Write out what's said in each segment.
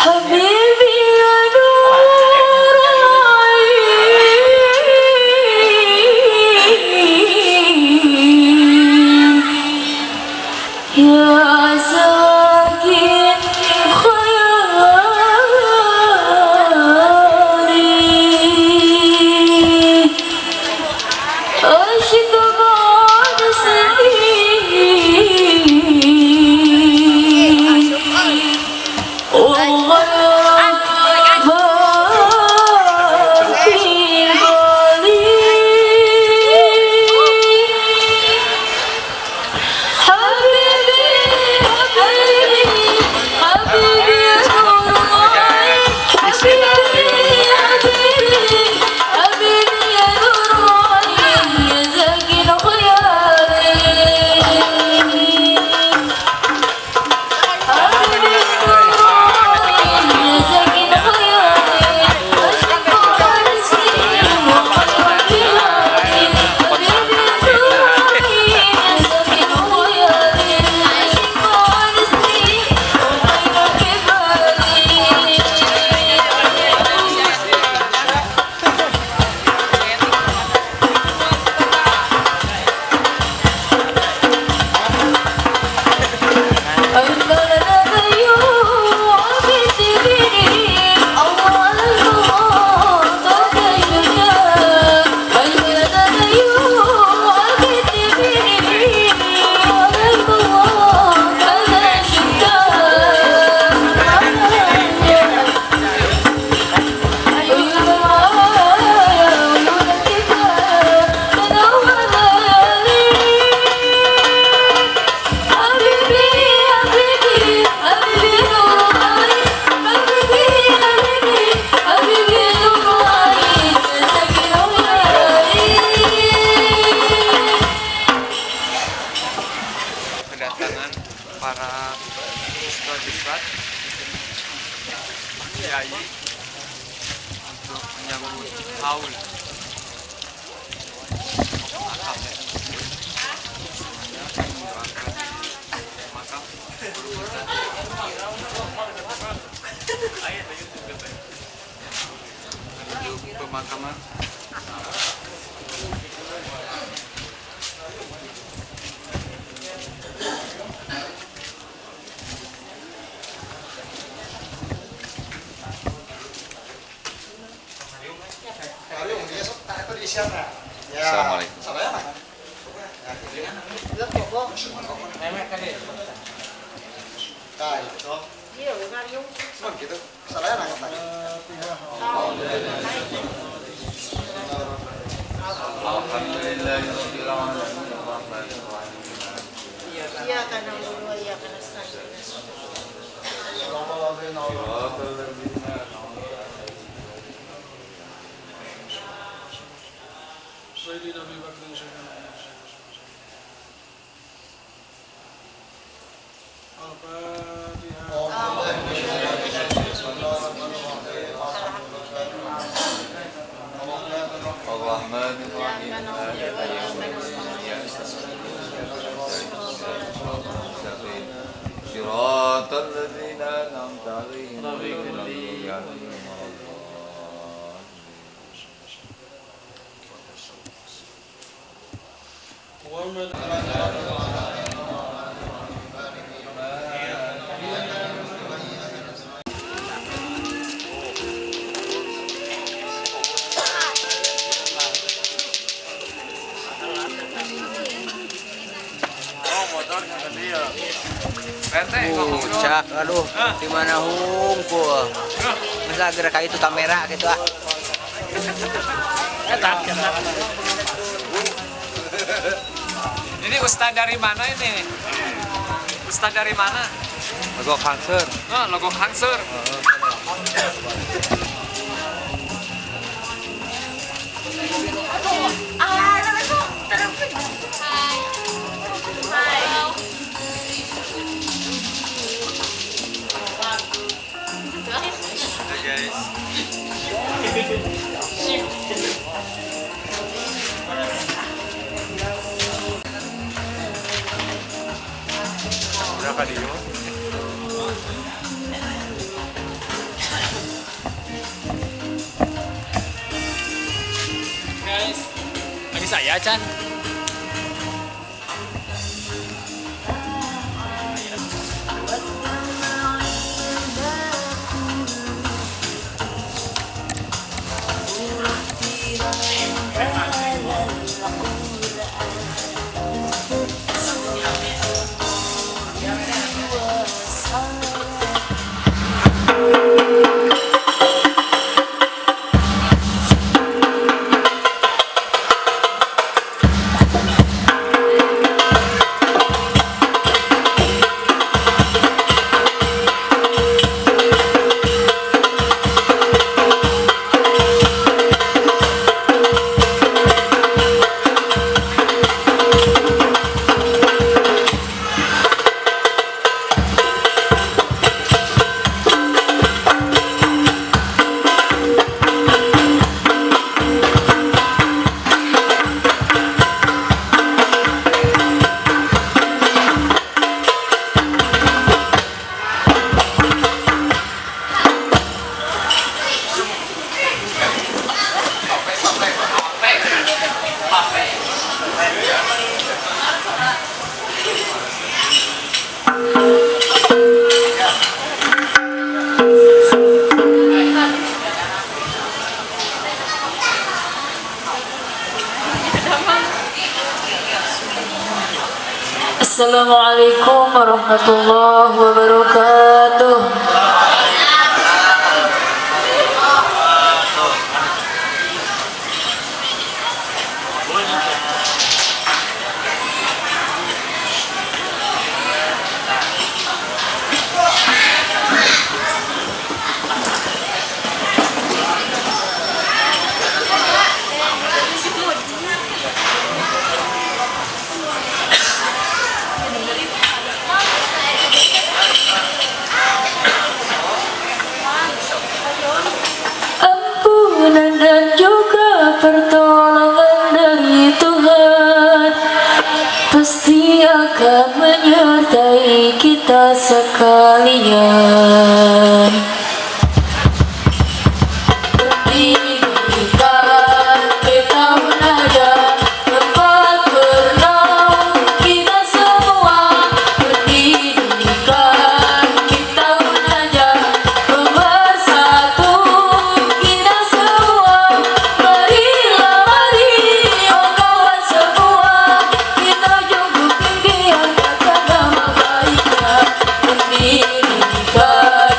حبيبي يا نور العين يا ساكن خيالي عشت بعد سنين وغيرك باقي بالي حبيبي حبيبي حبيبي يا نور العين حبيبي حبيبي حبيبي يا نور العين يا ساكن خيالي حبيبي يا نور العين يا ساكن خيالي أشتاق بعد سنين وقلبك يهادي حبيبي يا نور العين يا ساكن خيالي أشتاق بعد سنين وقلبك يهادي حبيبي حبيبي حبيبي نور العين حبيبي حبيبي حبيبي نور العين ساكن خيالي kedatangan para ustadz kiai untuk menyambut haul akad ya. Saya akan mendoakan makam guru kita menuju pemakaman. Assalamualaikum. إياك نعبد وإياك نستعين سيدنا أبي بكر شيخنا الفاتحة الرحمن الرحيم صراط الذين أنعمت عليهم غير المغضوب عليهم ولا الضالين. Puncak, aduh, di mana hungkul? Masa gerak kayak itu kamera gitu ah. Ini ustad dari mana ini? Ustad dari mana? Logo kanker. Oh, logo Hangsur. Hai guys. Berapa dia? saya, Chan. Assalamualaikum warahmatullahi wabarakatuh. Ampunan dan juga pertolongan dari Tuhan pasti akan menyertai kita sekalian. Pendidikan kita belajar tempat bernaung kita semua. Pendidikan kita belajar bersatu kita semua. Marilah mari oh kawan semua, kita junjung tinggi harkat nama baiknya. Pendidikan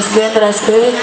Teruskeun.